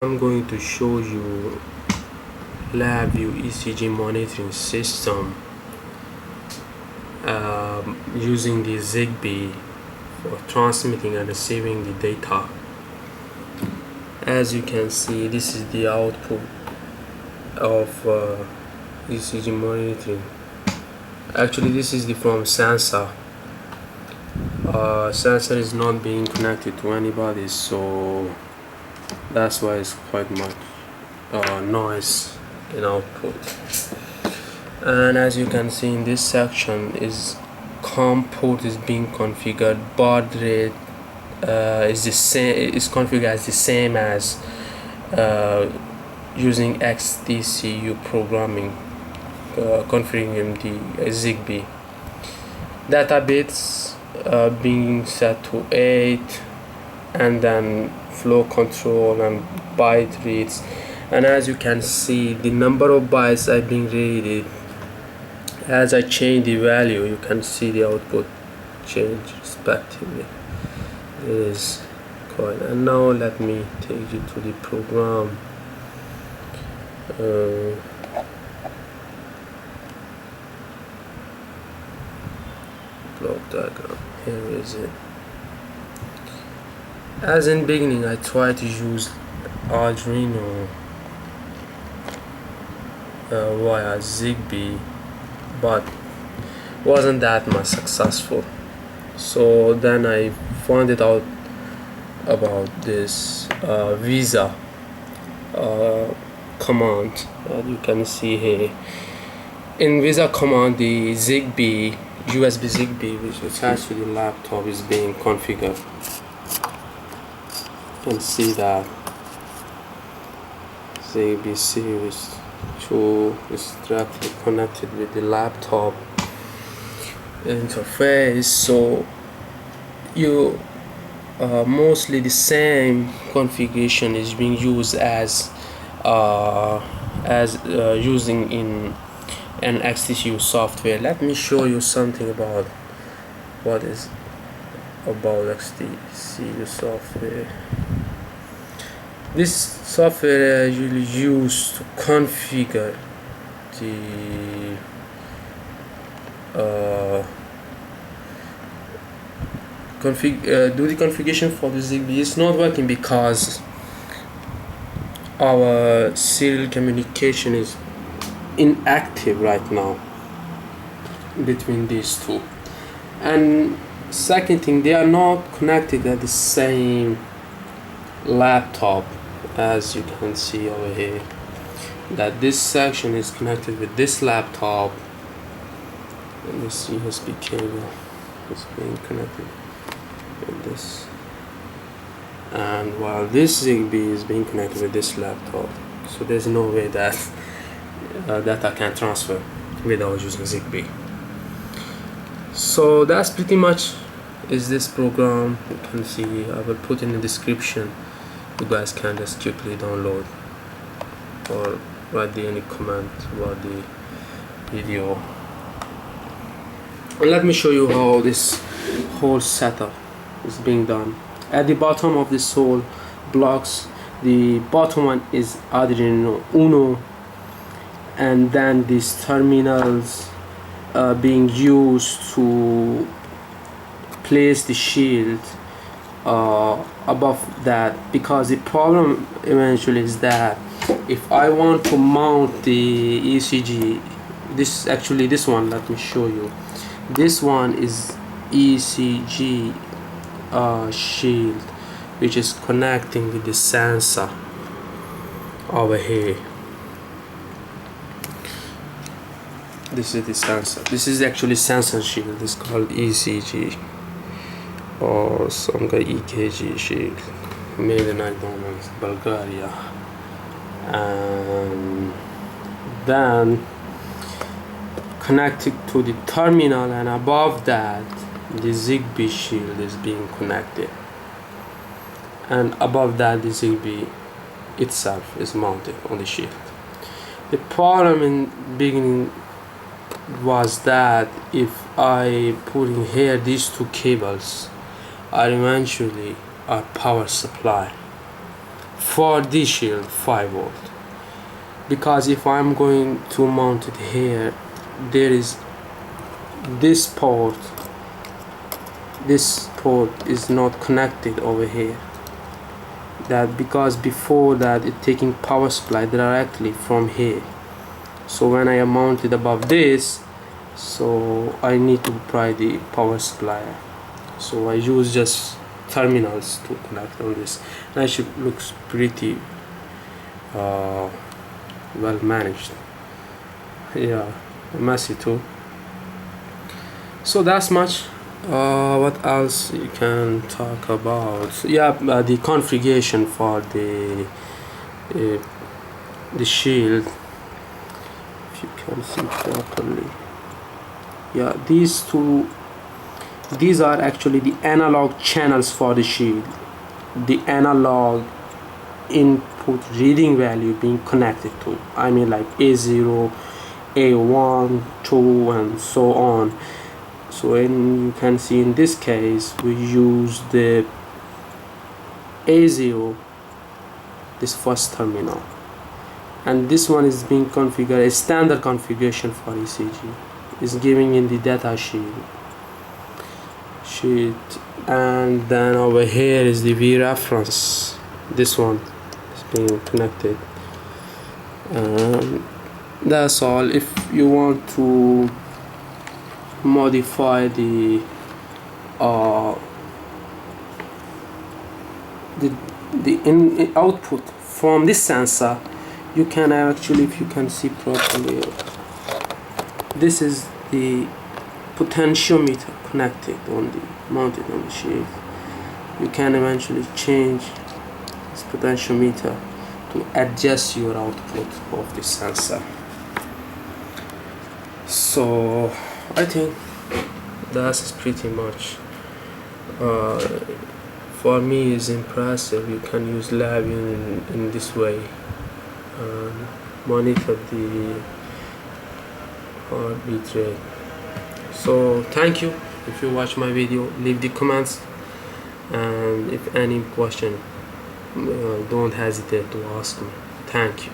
I'm going to show you Labview ECG monitoring system using the Xbee for transmitting and receiving the data. As you can see, this is the output of ECG monitoring. Actually, this is from sensor. Sensor is not being connected to anybody, so that's why it's quite much noise in output. And as you can see in this section, is COM port is being configured, baud rate is the same, is configured as the same as using XDCU programming, configuring the Xbee. Data bits being set to 8, and then flow control and byte reads. And as you can see, the number of bytes are being read. As I change the value, you can see the output change respectively. It is quite. And now let me take you to the program. Block diagram. Here is it. As in beginning, I tried to use Arduino via Xbee, but wasn't that much successful. So then I found it out about this visa command that you can see here. In visa command, the Xbee, USB Xbee, which is attached to the laptop, is being configured. You can see that Xbee series 2 is directly connected with the laptop interface, so you mostly the same configuration is being used as using in an XDCU software. Let me show you something about what is about XDCU software. This software is usually used to configure the do the configuration for the Xbee. It's not working because our serial communication is inactive right now between these two. And second thing, they are not connected at the same laptop. As you can see over here, that this section is connected with this laptop, and this USB cable is being connected with this, and while this Xbee is being connected with this laptop. So there's no way that data can transfer without using Xbee. So that's pretty much is this program. You can see, I will put in the description. You guys can just quickly download or write any comment about the video. And let me show you how this whole setup is being done. At the bottom of this whole blocks, the bottom one is Arduino Uno, and then these terminals being used to place the shield above that, because the problem eventually is that if I want to mount the ECG, this one, let me show you. This one is ECG shield, which is connecting with the sensor over here. This is the sensor. This is actually sensor shield. It's called ECG or some kind of EKG shield, made in Bulgaria. And then connected to the terminal, and above that the Xbee shield is being connected, and above that the Xbee itself is mounted on the shield. The problem in beginning was that if I put in here these two cables, are eventually our power supply for this shield 5 volt, because if I'm going to mount it here, there is this port is not connected over here, that because before that it's taking power supply directly from here. So when I am mounted above this, so I need to provide the power supply, so I use just terminals to connect on this, and it looks pretty well managed. Yeah, messy too. So that's much. What else you can talk about? Yeah, the configuration for the shield, if you can see properly. Yeah, these are actually the analog channels for the shield, the analog input reading value being connected to, I mean like A0, A1, 2 and so on. So you can see in this case we use the A0, this first terminal, and this one is being configured a standard configuration for ECG, is giving in the data sheet, and then over here is the V reference. This one is being connected, and that's all. If you want to modify the output from this sensor, you can actually, if you can see properly, this is the potentiometer connected on the mounted on the shield. You can eventually change this potentiometer to adjust your output of the sensor. So I think that's pretty much for me is impressive. You can use Labview in this way and monitor the heartbeat rate. So thank you. If you watch my video, leave the comments, and if any question, don't hesitate to ask me. Thank you.